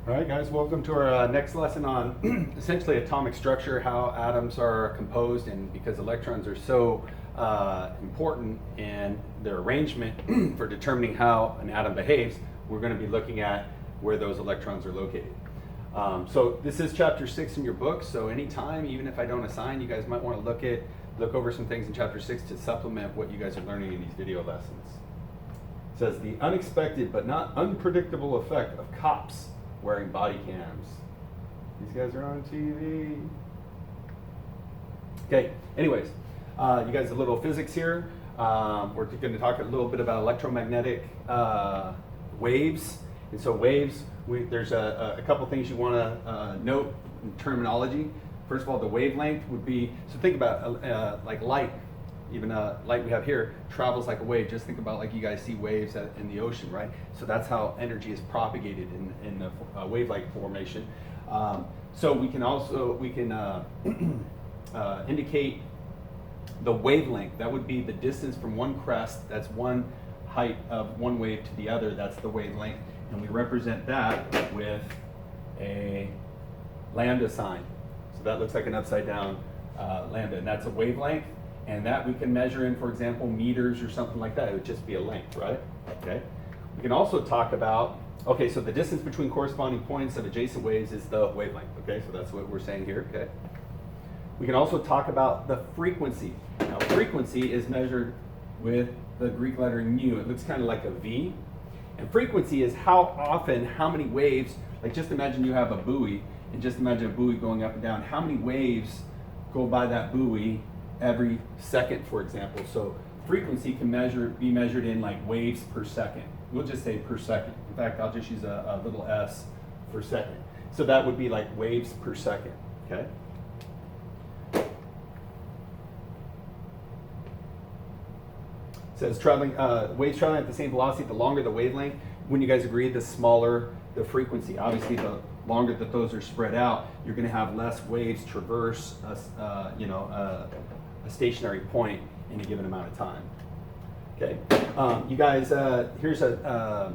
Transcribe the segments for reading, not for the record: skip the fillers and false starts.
All right, guys, welcome to our next lesson on essentially atomic structure, how atoms are composed, and because electrons are so important in their arrangement for determining how an atom behaves, we're going to be looking at where those electrons are located. So this is chapter 6 in your book, so anytime, even if I don't assign, you guys might want to look over some things in chapter 6 to supplement what you guys are learning in these video lessons. It says, the unexpected but not unpredictable effect of cops wearing body cams. These guys are on TV. Okay, anyways, you guys, a little physics here. We're going to talk a little bit about electromagnetic waves. And so waves, there's a couple things you want to note in terminology. First of all, the wavelength would be, so think about like light. Even light we have here travels like a wave. Just think about like you guys see waves in the ocean, right? So that's how energy is propagated in the wave-like formation. So we can indicate the wavelength. That would be the distance from one crest. That's one height of one wave to the other. That's the wavelength, and we represent that with a lambda sign. So that looks like an upside down lambda, and that's a wavelength. And that we can measure in, for example, meters or something like that. It would just be a length, right? Okay. We can also talk about, okay, so the distance between corresponding points of adjacent waves is the wavelength. Okay, so that's what we're saying here. Okay. We can also talk about the frequency. Now, frequency is measured with the Greek letter mu. It looks kind of like a V. And frequency is how often, how many waves, like just imagine you have a buoy, and just imagine a buoy going up and down. How many waves go by that buoy every second, for example? So frequency can be measured in like waves per second. We'll just say per second. In fact, I'll just use a little s for second. So that would be like waves per second, okay? It says waves traveling at the same velocity, the longer the wavelength. When you guys agree, the smaller the frequency. Obviously, the longer that those are spread out, you're going to have less waves traverse a stationary point in a given amount of time. Okay, you guys, here's what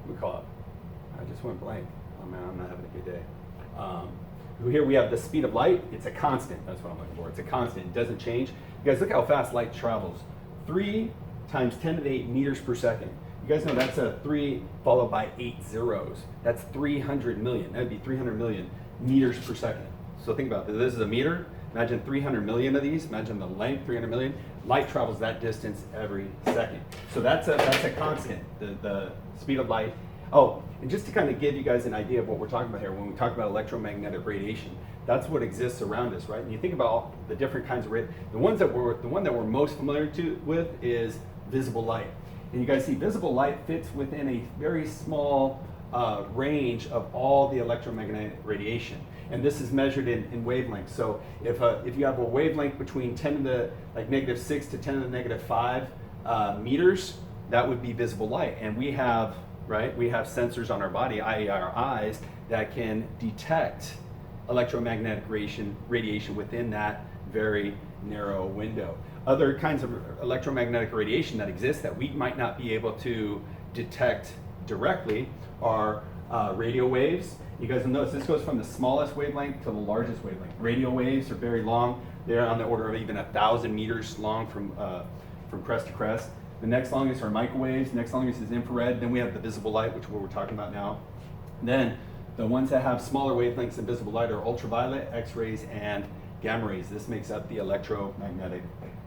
we call it. I just went blank. Oh man, I'm not having a good day. Here we have the speed of light. It's a constant. That's what I'm looking for. It's a constant. It doesn't change. You guys, look how fast light travels. 3 times 10 to the 8 meters per second. You guys know that's a 3 followed by 8 zeros. That's 300 million. That would be 300 million meters per second. So think about this. This is a meter. Imagine 300 million of these. Imagine the length, 300 million. Light travels that distance every second. So that's a constant, the speed of light. Oh, and just to kind of give you guys an idea of what we're talking about here, when we talk about electromagnetic radiation, that's what exists around us, right? And you think about all the different kinds of radiation. The one that we're most familiar with is visible light. And you guys see visible light fits within a very small range of all the electromagnetic radiation. And this is measured in wavelengths. So if you have a wavelength between 10 to the -6 to 10 to the -5 meters, that would be visible light. And we have sensors on our body, i.e. our eyes, that can detect electromagnetic radiation within that very narrow window. Other kinds of electromagnetic radiation that exist that we might not be able to detect directly are radio waves. You guys will notice this goes from the smallest wavelength to the largest wavelength. Radio waves are very long. They're on the order of even 1,000 meters long from crest to crest. The next longest are microwaves. Next longest is infrared. Then we have the visible light, which is what we're talking about now. Then the ones that have smaller wavelengths than visible light are ultraviolet, X-rays, and gamma rays. This makes up the electromagnetic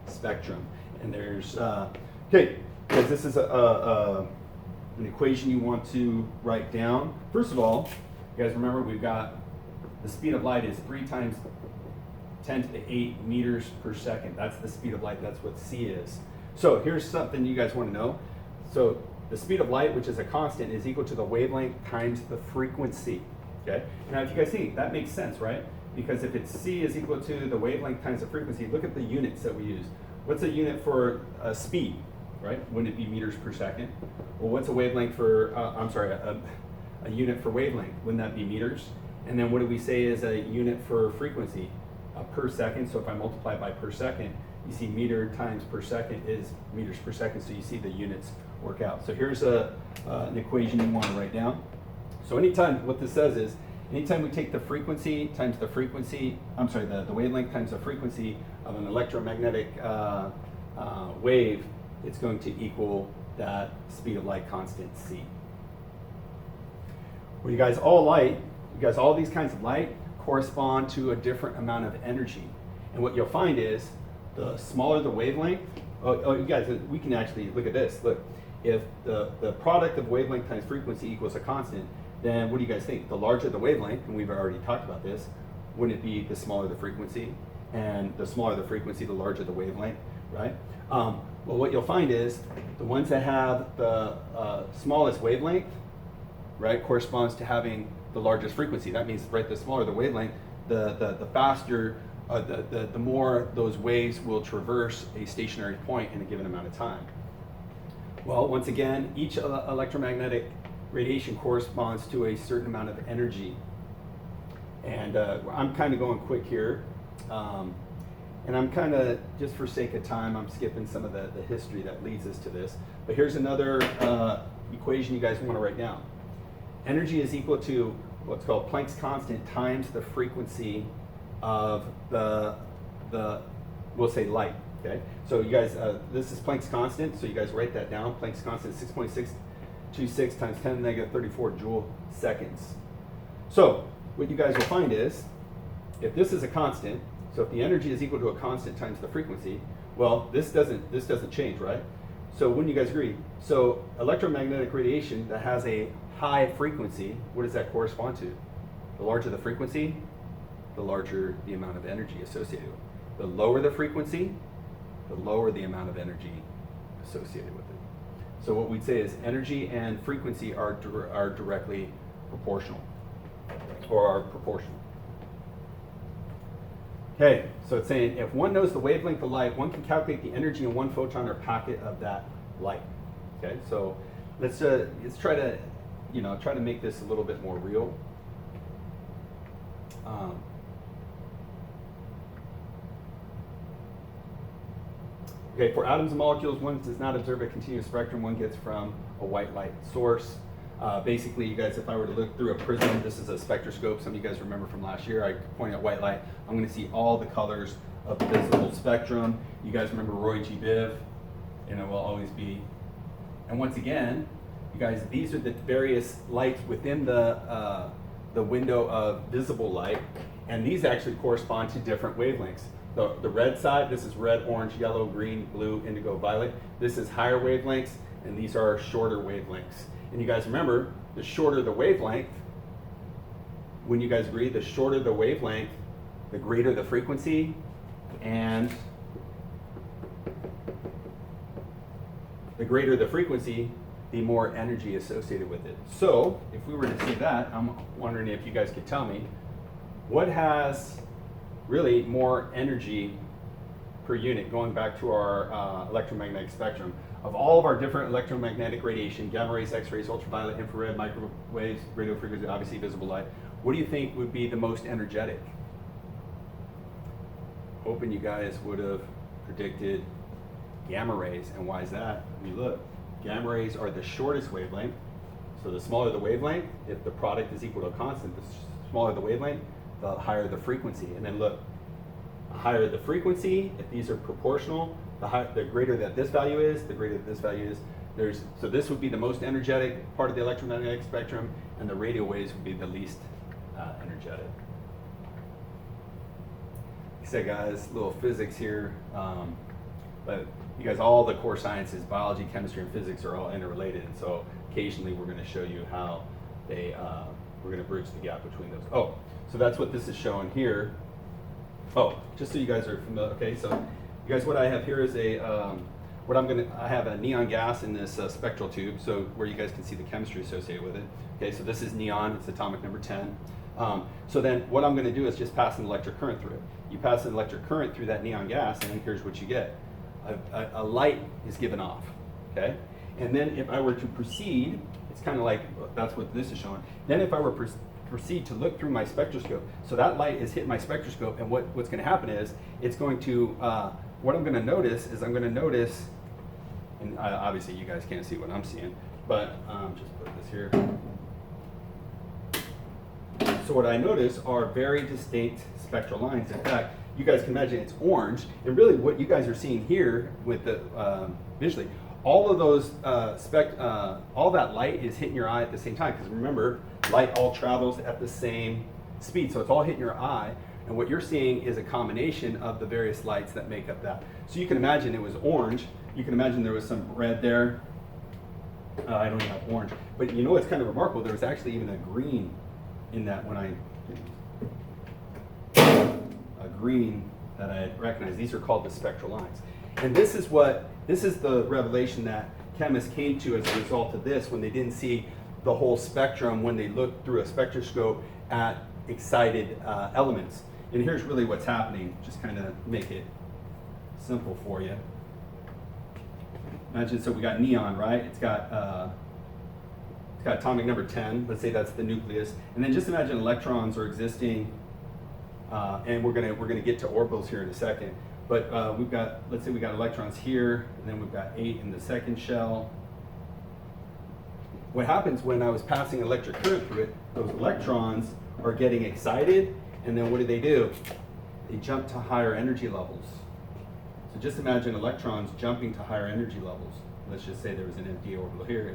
spectrum. And there's, okay, because this is an equation you want to write down. First of all, you guys remember we've got the speed of light is 3 times 10 to the 8 meters per second. That's the speed of light. That's what c is. So here's something you guys want to know. So the speed of light, which is a constant, is equal to the wavelength times the frequency. Okay. Now, if you guys see, that makes sense, right? Because if it's c is equal to the wavelength times the frequency, look at the units that we use. What's a unit for speed, right? Wouldn't it be meters per second? Well, what's a wavelength for? A unit for wavelength. Wouldn't that be meters? And then what do we say is a unit for frequency? Per second. So if I multiply by per second, you see meter times per second is meters per second, so you see the units work out. So here's an equation you want to write down. So anytime, what this says is, anytime we take the frequency times the frequency, the wavelength times the frequency of an electromagnetic wave, it's going to equal that speed of light constant c. Well, you guys, all these kinds of light correspond to a different amount of energy. And what you'll find is, the smaller the wavelength, you guys, we can actually look at this. Look, if the product of wavelength times frequency equals a constant, then what do you guys think? The larger the wavelength, and we've already talked about this, wouldn't it be the smaller the frequency? And the smaller the frequency, the larger the wavelength, right? Well, what you'll find is the ones that have the smallest wavelength, right, corresponds to having the largest frequency. That means, right, the smaller the wavelength, the faster, the more those waves will traverse a stationary point in a given amount of time. Well, once again, each electromagnetic radiation corresponds to a certain amount of energy. And I'm kind of going quick here. And I'm kind of, just for sake of time, I'm skipping some of the history that leads us to this. But here's another equation you guys want to write down. Energy is equal to what's called Planck's constant times the frequency of we'll say light, okay? So you guys, this is Planck's constant, so you guys write that down. Planck's constant is 6.626 times 10 to the negative 34 joule seconds. So what you guys will find is, if this is a constant, so if the energy is equal to a constant times the frequency, well, this doesn't change, right? So wouldn't you guys agree? So electromagnetic radiation that has a high frequency, what does that correspond to? The larger the frequency, the larger the amount of energy associated with it. The lower the frequency, the lower the amount of energy associated with it. So what we'd say is energy and frequency are directly proportional, or are proportional. Okay, so it's saying if one knows the wavelength of light, one can calculate the energy in one photon or packet of that light. Okay, so let's try to try to make this a little bit more real. Okay, for atoms and molecules, one does not observe a continuous spectrum one gets from a white light source. Basically, you guys, if I were to look through a prism, this is a spectroscope. Some of you guys remember from last year, I pointed at white light. I'm going to see all the colors of the visible spectrum. You guys remember Roy G. Biv, and it will always be. And once again, you guys, these are the various lights within the window of visible light, and these actually correspond to different wavelengths. The red side, this is red, orange, yellow, green, blue, indigo, violet. This is higher wavelengths, and these are shorter wavelengths. And you guys remember, the shorter the wavelength, when you guys agree, the shorter the wavelength, the greater the frequency, and the greater the frequency, the more energy associated with it. So, if we were to see that, I'm wondering if you guys could tell me, what has really more energy per unit, going back to our electromagnetic spectrum, of all of our different electromagnetic radiation, gamma rays, X-rays, ultraviolet, infrared, microwaves, radio frequency, obviously visible light, what do you think would be the most energetic? Hoping you guys would have predicted gamma rays, and why is that? We look, gamma rays are the shortest wavelength, so the smaller the wavelength, if the product is equal to a constant, the smaller the wavelength, the higher the frequency. And then look, the higher the frequency, if these are proportional, the greater that this value is, the greater that this value is. So this would be the most energetic part of the electromagnetic spectrum, and the radio waves would be the least energetic. Like I said, guys, little physics here, but you guys, all the core sciences, biology, chemistry, and physics are all interrelated, and so occasionally we're going to show you how we're going to bridge the gap between those. Oh, so that's what this is showing here. Oh, just so you guys are familiar, okay, so you guys, what I have here is I have a neon gas in this spectral tube, so where you guys can see the chemistry associated with it. Okay, so this is neon, it's atomic number 10. So then what I'm going to do is just pass an electric current through it. You pass an electric current through that neon gas, and here's what you get. A light is given off, okay? And then if I were to proceed, it's kind of like, that's what this is showing. Then if I were proceed to look through my spectroscope, so that light is hitting my spectroscope, and what's going to happen is it's going to what I'm going to notice is I'm going to notice, and obviously you guys can't see what I'm seeing, but just put this here. So what I notice are very distinct spectral lines. In fact, you guys can imagine it's orange, and really what you guys are seeing here with the visually, all of those all that light is hitting your eye at the same time. Because remember, light all travels at the same speed, so it's all hitting your eye. And what you're seeing is a combination of the various lights that make up that. So you can imagine it was orange. You can imagine there was some red there. I don't even have orange, but you know what's kind of remarkable? There was actually even a green in that a green that I recognized. These are called the spectral lines. And this is the revelation that chemists came to as a result of this when they didn't see the whole spectrum when they looked through a spectroscope at excited elements. And here's really what's happening, just kind of make it simple for you. Imagine, so we got neon, right? It's got atomic number 10. Let's say that's the nucleus. And then just imagine electrons are existing, and we're gonna get to orbitals here in a second. But let's say we got electrons here, and then we've got 8 in the second shell. What happens when I was passing electric current through it, those electrons are getting excited, and then what do? They jump to higher energy levels. So just imagine electrons jumping to higher energy levels. Let's just say there was an empty orbital here,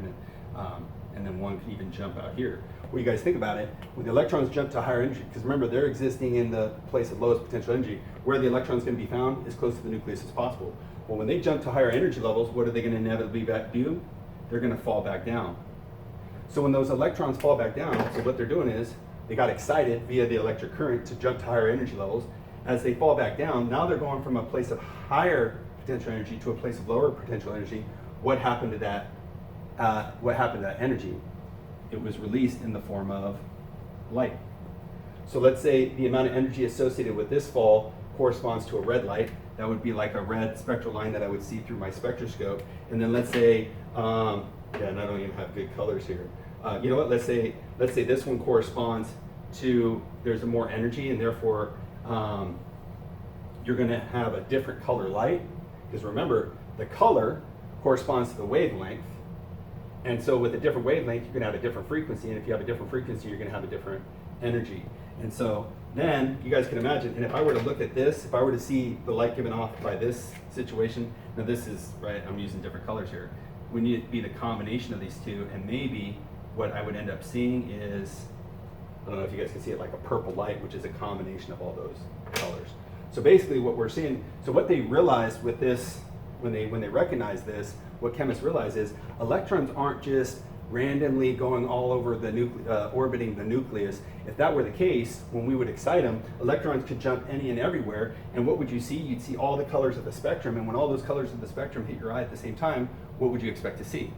and then one could even jump out here. What do you guys think about it? When the electrons jump to higher energy, because remember they're existing in the place of lowest potential energy, where the electron's going to be found as close to the nucleus as possible. Well, when they jump to higher energy levels, what are they going to inevitably do? They're going to fall back down. So when those electrons fall back down, so what they're doing is they got excited via the electric current to jump to higher energy levels. As they fall back down, now they're going from a place of higher potential energy to a place of lower potential energy. What happened to that? What happened to that energy? It was released in the form of light. So let's say the amount of energy associated with this fall corresponds to a red light. That would be like a red spectral line that I would see through my spectroscope. And then let's say, and I don't even have good colors here. You know what? Let's say this one corresponds to, there's more energy, and therefore you're going to have a different color light. Because remember, the color corresponds to the wavelength. And so with a different wavelength, you're going to have a different frequency. And if you have a different frequency, you're going to have a different energy. And so then you guys can imagine, and if I were to look at this, if I were to see the light given off by this situation, now this is, right, I'm using different colors here. We need it to be the combination of these two, and maybe what I would end up seeing is, I don't know if you guys can see it, like a purple light, which is a combination of all those colors. So basically what we're seeing, so what they realized with this, when they recognize this, what chemists realize is electrons aren't just randomly going all over the orbiting the nucleus. If that were the case, when we would excite them, electrons could jump any and everywhere, and what would you see? You'd see all the colors of the spectrum, and when all those colors of the spectrum hit your eye at the same time, what would you expect to see?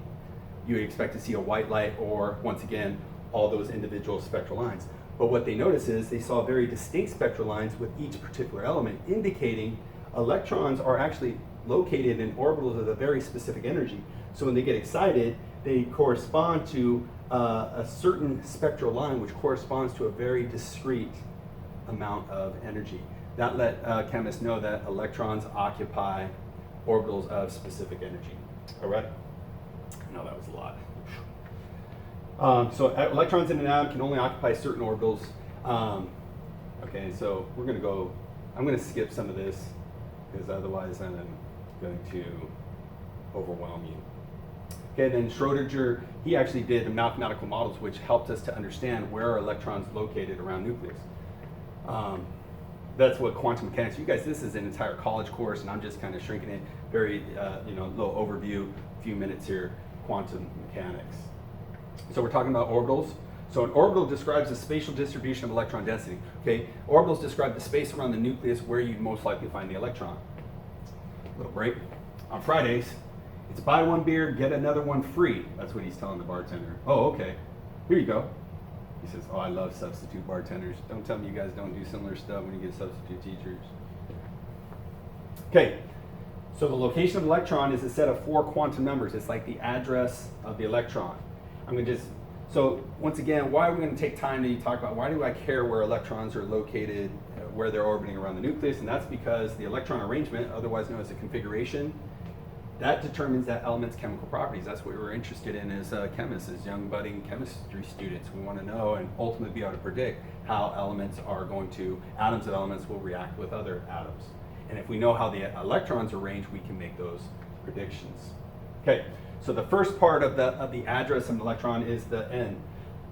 You would expect to see a white light, or once again, all those individual spectral lines. But what they notice is they saw very distinct spectral lines with each particular element, indicating electrons are actually located in orbitals of a very specific energy. So when they get excited, they correspond to a certain spectral line, which corresponds to a very discrete amount of energy. That let chemists know that electrons occupy orbitals of specific energy. All right? I know that was a lot. So electrons in an atom can only occupy certain orbitals. Okay, so we're going to go, I'm going to skip some of this, because otherwise I'm going to overwhelm you. Okay, then Schrodinger, he actually did mathematical models which helped us to understand where are electrons located around nucleus. That's what quantum mechanics, you guys, this is an entire college course, and I'm just kind of shrinking it, very, little overview, a few minutes here, quantum mechanics. So we're talking about orbitals. So an orbital describes the spatial distribution of electron density. Okay, orbitals describe the space around the nucleus where you'd most likely find the electron. Little break. On Fridays, it's buy one beer, get another one free. That's what he's telling the bartender. Oh, okay. Here you go. He says, oh, I love substitute bartenders. Don't tell me you guys don't do similar stuff when you get substitute teachers. Okay, so the location of the electron is a set of 4 quantum numbers. It's like the address of the electron. I'm going to just So once again, why are we going to take time to talk about why do I care where electrons are located, where they're orbiting around the nucleus? And that's because the electron arrangement, otherwise known as a configuration, that determines that element's chemical properties. That's what we're interested in as chemists, as young budding chemistry students. We want to know and ultimately be able to predict how atoms of elements will react with other atoms. And if we know how the electrons are arranged, we can make those predictions. Okay, so the first part of the address of an electron is the N.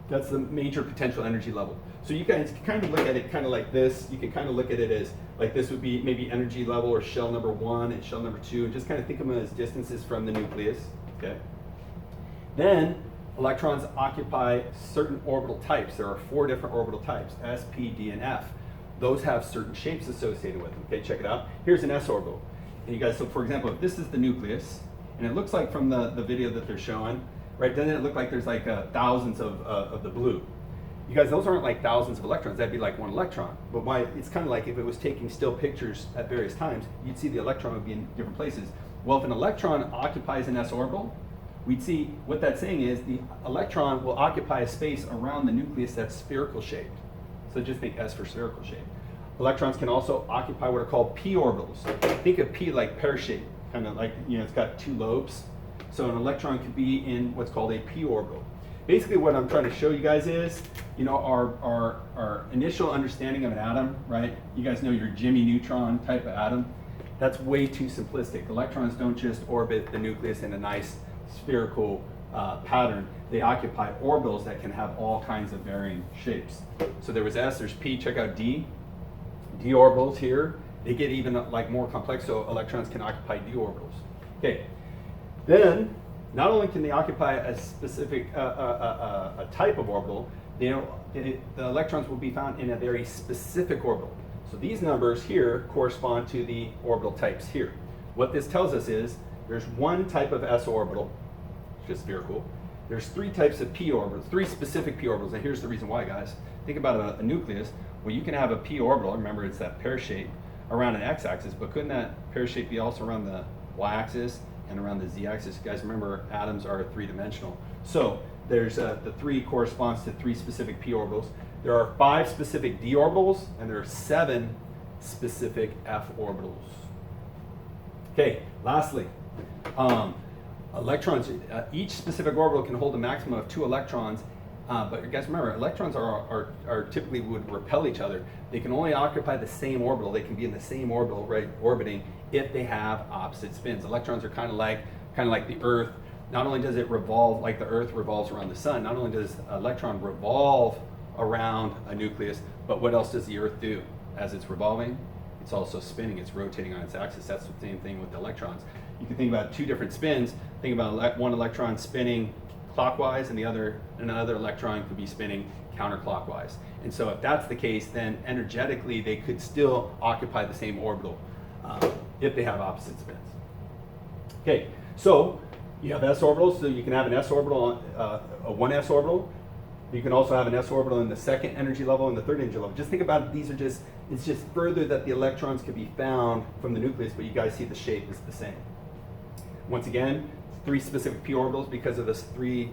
That's the major potential energy level. So you guys can kind of look at it kind of like this. You can kind of look at it as like this would be maybe energy level or shell number 1 and shell number 2, and just kind of think of them as distances from the nucleus. Okay. Then electrons occupy certain orbital types. There are 4 different orbital types: S, P, D, and F. Those have certain shapes associated with them. Okay, check it out. Here's an S orbital. And you guys, so for example, if this is the nucleus, and it looks like from the video that they're showing, right, doesn't it look like there's like thousands of the blue? You guys, those aren't like thousands of electrons. That'd be like 1 electron. But why? It's kind of like if it was taking still pictures at various times, you'd see the electron would be in different places. Well, if an electron occupies an S orbital, we'd see what that's saying is the electron will occupy a space around the nucleus that's spherical shaped. So just think S for spherical shape. Electrons can also occupy what are called p orbitals. Think of p like pear-shaped, kind of like, it's got 2 lobes. So an electron could be in what's called a p orbital. Basically what I'm trying to show you guys is, our initial understanding of an atom, right? You guys know your Jimmy Neutron type of atom. That's way too simplistic. Electrons don't just orbit the nucleus in a nice spherical pattern. They occupy orbitals that can have all kinds of varying shapes. So there was S, there's P, check out D. D orbitals here, they get even like more complex, so electrons can occupy D orbitals. Okay, then not only can they occupy a specific a type of orbital, the electrons will be found in a very specific orbital. So these numbers here correspond to the orbital types here. What this tells us is there's 1 type of S orbital, just spherical. There's 3 types of p orbitals, 3 specific p orbitals, and here's the reason why, guys. Think about a nucleus. Well, you can have a p orbital, remember it's that pear shape, around an x-axis, but couldn't that pear shape be also around the y-axis and around the z-axis? You guys remember atoms are 3-dimensional. So there's the 3 corresponds to 3 specific p orbitals. There are 5 specific d orbitals, and there are 7 specific f orbitals. Okay, lastly, electrons, each specific orbital can hold a maximum of 2 electrons, but you guys remember, electrons are typically would repel each other. They can only occupy the same orbital. They can be in the same orbital, right, orbiting, if they have opposite spins. Electrons are kind of like the Earth. Not only does it revolve like the Earth revolves around the sun, not only does an electron revolve around a nucleus, but what else does the Earth do as it's revolving? It's also spinning. It's rotating on its axis. That's the same thing with the electrons. You can think about 2 different spins. Think about 1 electron spinning clockwise, and another electron could be spinning counterclockwise. And so if that's the case, then energetically they could still occupy the same orbital if they have opposite spins. Okay, so you have s orbitals, so you can have an s orbital, a 1s orbital. You can also have an s orbital in the 2nd energy level and the 3rd energy level. Just think about it, it's just further that the electrons could be found from the nucleus, but you guys see the shape is the same. Once again, 3 specific p orbitals because of this 3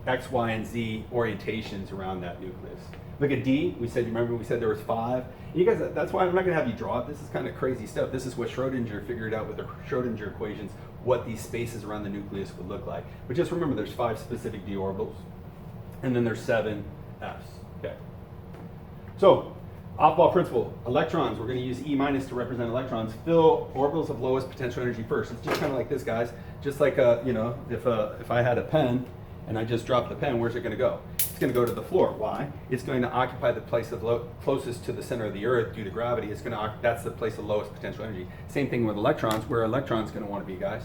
x, y, and z orientations around that nucleus. Look at D. We said there was 5. You guys, that's why I'm not going to have you draw it. This is kind of crazy stuff. This is what Schrodinger figured out with the Schrodinger equations, what these spaces around the nucleus would look like. But just remember, there's 5 specific d orbitals, and then there's 7 f's. Okay. So, off-ball principle, electrons, we're going to use E- to represent electrons, fill orbitals of lowest potential energy first. It's just kind of like this, guys. Just like, if I had a pen and I just dropped the pen, where's it going to go? It's going to go to the floor. Why? It's going to occupy the place of closest to the center of the Earth due to gravity. That's the place of lowest potential energy. Same thing with electrons. Where are electrons going to want to be, guys?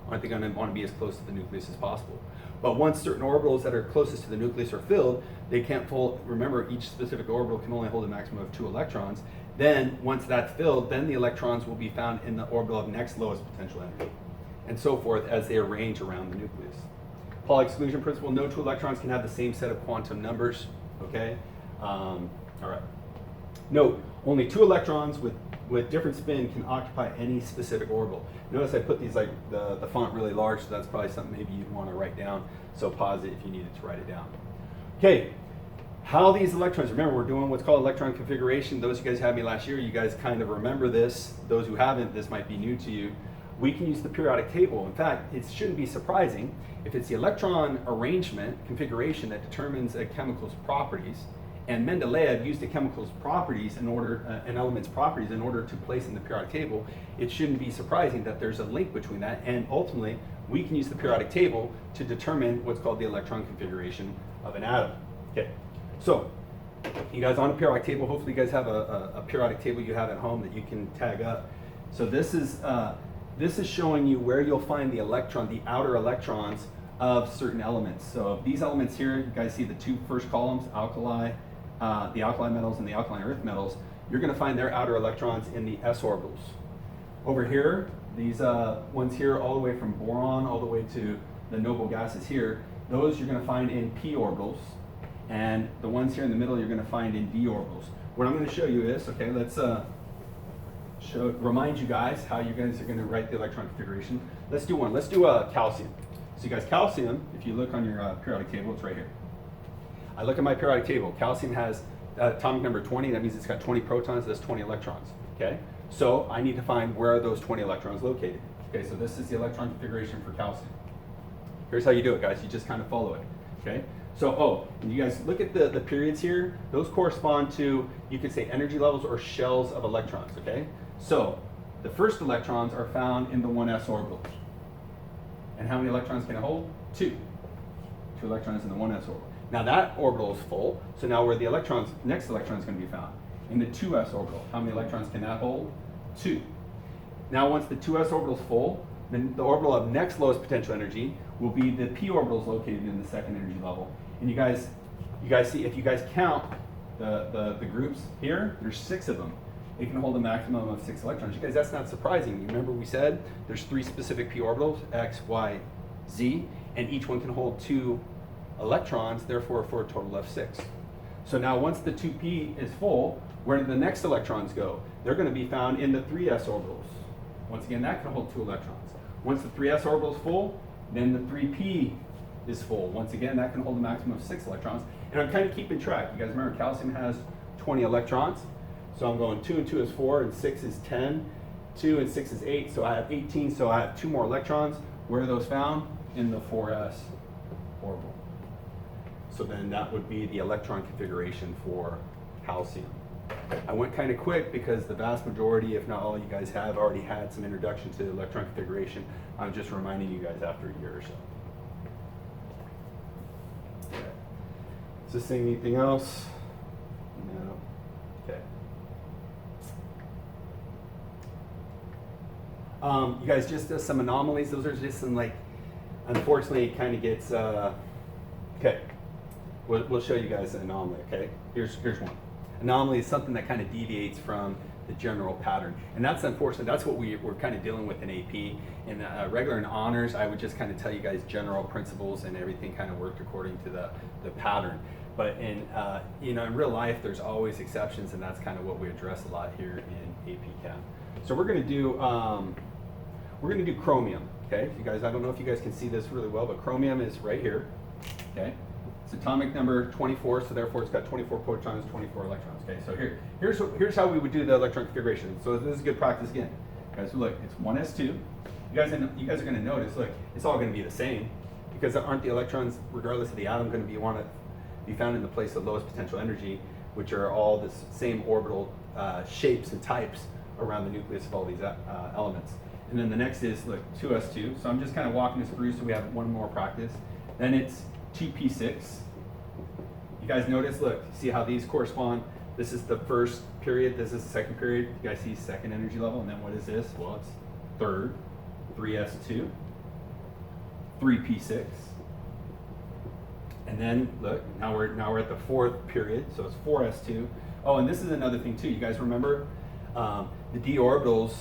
Aren't they going to want to be as close to the nucleus as possible? But once certain orbitals that are closest to the nucleus are filled, they can't hold, remember, each specific orbital can only hold a maximum of 2 electrons. Then, once that's filled, then the electrons will be found in the orbital of next lowest potential energy, and so forth as they arrange around the nucleus. Pauli exclusion principle, no 2 electrons can have the same set of quantum numbers, okay? All right. Note, Only 2 electrons with different spin can occupy any specific orbital. Notice I put these like the font really large, so that's probably something maybe you'd want to write down. So pause it if you needed to write it down. Okay, how these electrons, remember we're doing what's called electron configuration. Those of you guys had me last year, you guys kind of remember this. Those who haven't, this might be new to you. We can use the periodic table. In fact, it shouldn't be surprising if it's the electron arrangement configuration that determines a chemical's properties. And Mendeleev used the chemical's properties in order, an element's properties in order to place in the periodic table. It shouldn't be surprising that there's a link between that, and ultimately, we can use the periodic table to determine what's called the electron configuration of an atom. Okay, so you guys on a periodic table, hopefully you guys have a periodic table you have at home that you can tag up. So this is showing you where you'll find the electron, the outer electrons of certain elements. So these elements here, you guys see the 2 first columns, the alkali metals and the alkaline earth metals. You're going to find their outer electrons in the s orbitals. Over here, these ones here, all the way from boron all the way to the noble gases here, those you're going to find in p orbitals, and the ones here in the middle you're going to find in d orbitals. What I'm going to show you is, okay, let's remind you guys how you guys are going to write the electron configuration. Let's do one. Let's do calcium. So you guys, calcium, if you look on your periodic table, it's right here. I look at my periodic table. Calcium has atomic number 20. That means it's got 20 protons. That's 20 electrons. Okay. So I need to find where are those 20 electrons located. Okay. So this is the electron configuration for calcium. Here's how you do it, guys. You just kind of follow it. Okay. So, you guys look at the periods here. Those correspond to, you could say, energy levels or shells of electrons. Okay. So the first electrons are found in the 1s orbital. And how many electrons can it hold? 2. 2 electrons in the 1s orbital. Now that orbital is full, so now where the next electron is going to be found? In the 2s orbital. How many electrons can that hold? 2. Now once the 2s orbital is full, then the orbital of next lowest potential energy will be the p orbitals located in the second energy level. And you guys see, if you guys count the groups here, there's 6 of them. It can hold a maximum of 6 electrons. You guys, that's not surprising. You remember we said there's 3 specific p orbitals, x, y, z, and each one can hold 2 electrons, therefore for a total of 6. So now once the 2p is full, where do the next electrons go? They're going to be found in the 3s orbitals. Once again, that can hold 2 electrons. Once the 3s orbital is full, then the 3p is full. Once again, that can hold a maximum of 6 electrons. And I'm kind of keeping track. You guys remember calcium has 20 electrons. So I'm going 2 and 2 is 4, and 6 is 10. 2 and 6 is 8, so I have 18, so I have 2 more electrons. Where are those found? In the 4s orbital. So then that would be the electron configuration for calcium. I went kind of quick because the vast majority, if not all, you guys have already had some introduction to electron configuration. I'm just reminding you guys after a year or so. Okay. Is this saying anything else? No. Okay. You guys, just some anomalies. Those are just some, like, unfortunately, it kind of gets, okay. We'll show you guys an anomaly, okay? Here's one. Anomaly is something that kind of deviates from the general pattern. And that's unfortunate. That's what we're kind of dealing with in AP. In regular and honors, I would just kind of tell you guys general principles and everything kind of worked according to the pattern. But in in real life, there's always exceptions, and that's kind of what we address a lot here in AP Chem. So we're going to do chromium, okay? You guys, I don't know if you guys can see this really well, but chromium is right here, okay? It's atomic number 24, so therefore it's got 24 protons, 24 electrons. Okay, so here's how we would do the electron configuration. So this is good practice again. Guys, look, it's 1s2. You guys are going to notice, look, it's all going to be the same because aren't the electrons, regardless of the atom, going to want to be found in the place of lowest potential energy, which are all the same orbital shapes and types around the nucleus of all these elements. And then the next is, look, 2s2. So I'm just kind of walking this through so we have one more practice. Then it's 2p6. You guys notice, look, see how these correspond? This is the first period, this is the second period. You guys see second energy level, and then what is this? Well, it's third, 3s2, 3p6. And then, look, now we're at the fourth period, so it's 4s2. Oh, and this is another thing too. You guys remember the d orbitals,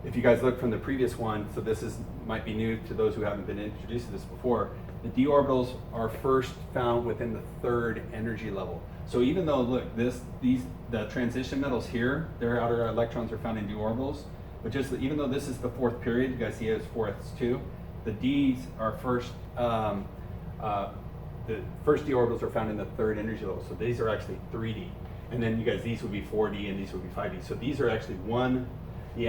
if you guys look from the previous one, so this might be new to those who haven't been introduced to this before. The d orbitals are first found within the third energy level. So even though, look, the transition metals here, their outer electrons are found in d orbitals, but just even though this is the fourth period, you guys see it as 4s2, the D's are the first d orbitals are found in the third energy level. So these are actually 3d. And then you guys, these would be 4d and these would be 5d. So these are actually the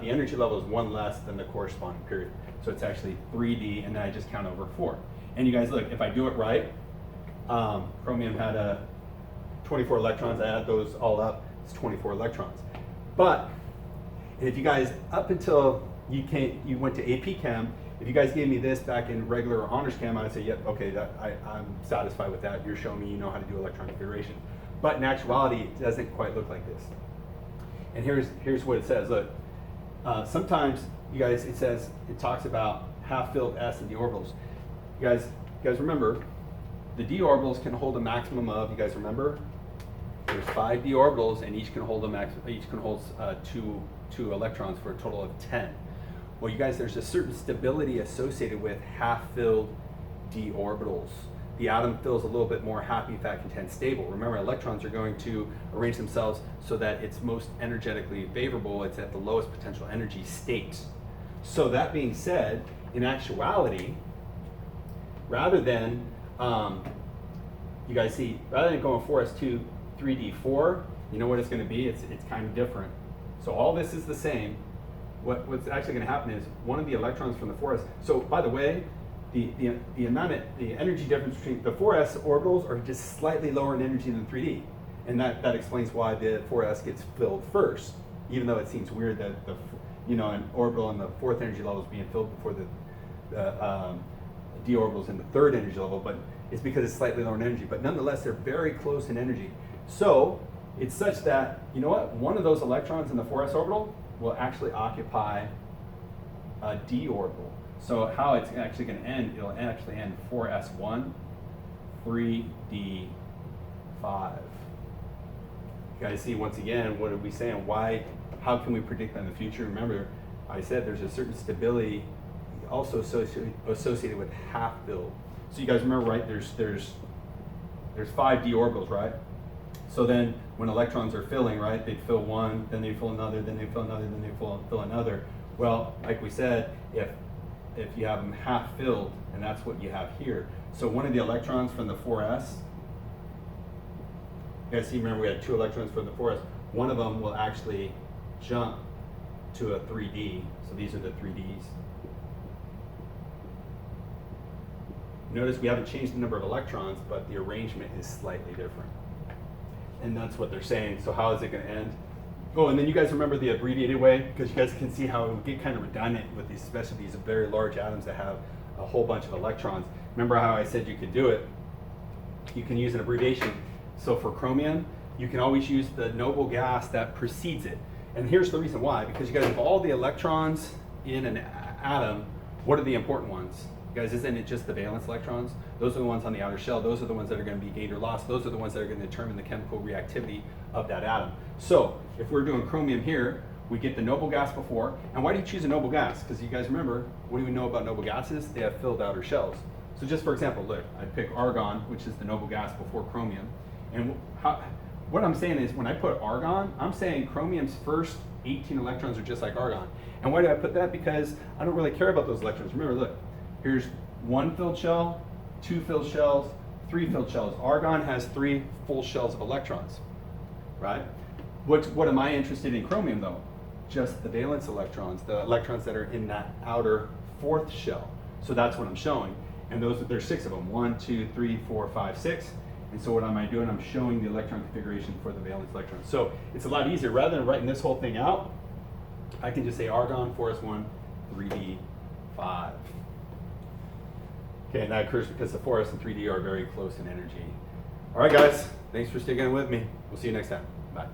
energy level is one less than the corresponding period. So it's actually 3d, and then I just count over 4. And you guys, look, if I do it right, chromium had 24 electrons. I add those all up, it's 24 electrons. But if you guys, up until you went to AP Chem, if you guys gave me this back in regular or honors chem, I'd say, yep, okay, I'm satisfied with that. You're showing me you know how to do electron configuration. But in actuality, it doesn't quite look like this. And here's what it says. Look, sometimes you guys, it talks about half-filled s and d orbitals. You guys remember, the d orbitals can hold a maximum of, you guys remember, there's 5 d orbitals, and each can hold two electrons for a total of 10. Well, you guys, there's a certain stability associated with half-filled d orbitals. The atom feels a little bit more happy, fat, content, stable. Remember, electrons are going to arrange themselves so that it's most energetically favorable. It's at the lowest potential energy state. So that being said, in actuality, rather than, you guys see, rather than going 4s2, 3d4, you know what it's going to be? It's kind of different. So all this is the same. What's actually going to happen is one of the electrons from the 4s. So by the way, the energy difference between the 4s orbitals are just slightly lower in energy than 3d, and that explains why the 4s gets filled first, even though it seems weird that an orbital in the fourth energy level is being filled before the d orbitals in the third energy level, but it's because it's slightly lower in energy. But nonetheless, they're very close in energy. So it's such that, you know what, one of those electrons in the 4s orbital will actually occupy a d orbital. So how it's actually going to end, it'll actually end 4s1, 3d5. You guys see, once again, what are we saying? How can we predict that in the future? Remember, I said there's a certain stability also associated with half-filled. So you guys remember, right, there's 5 d orbitals, right? So then when electrons are filling, right, they'd fill one, then they fill another, then they fill another, then they fill another. Well, like we said, if you have them half filled, and that's what you have here. So one of the electrons from the 4s, you guys see, remember we had 2 electrons from the 4s, one of them will actually jump to a 3d. So these are the 3ds. Notice we haven't changed the number of electrons, but the arrangement is slightly different. And that's what they're saying. So how is it going to end? Oh, and then you guys remember the abbreviated way, because you guys can see how it would get kind of redundant with these, especially these very large atoms that have a whole bunch of electrons. Remember how I said you could do it? You can use an abbreviation. So for chromium, you can always use the noble gas that precedes it. And here's the reason why, because you guys have all the electrons in an atom. What are the important ones? Guys, isn't it just the valence electrons? Those are the ones on the outer shell. Those are the ones that are going to be gained or lost. Those are the ones that are going to determine the chemical reactivity of that atom. So if we're doing chromium here, we get the noble gas before. And why do you choose a noble gas? Because you guys remember, what do we know about noble gases? They have filled outer shells. So just for example, look, I'd pick argon, which is the noble gas before chromium. And what I'm saying is, when I put argon, I'm saying chromium's first 18 electrons are just like argon. And why do I put that? Because I don't really care about those electrons. Remember, look. Here's 1 filled shell, 2 filled shells, 3 filled shells. Argon has 3 full shells of electrons, right? What am I interested in chromium though? Just the valence electrons, the electrons that are in that outer 4th shell. So that's what I'm showing. And there's 6 of them, 1, 2, 3, 4, 5, 6. And so what am I doing? I'm showing the electron configuration for the valence electrons. So it's a lot easier. Rather than writing this whole thing out, I can just say argon, 4s1, 3d5. Okay, and that occurs because the 4s and 3d are very close in energy. All right, guys, thanks for sticking with me. We'll see you next time. Bye.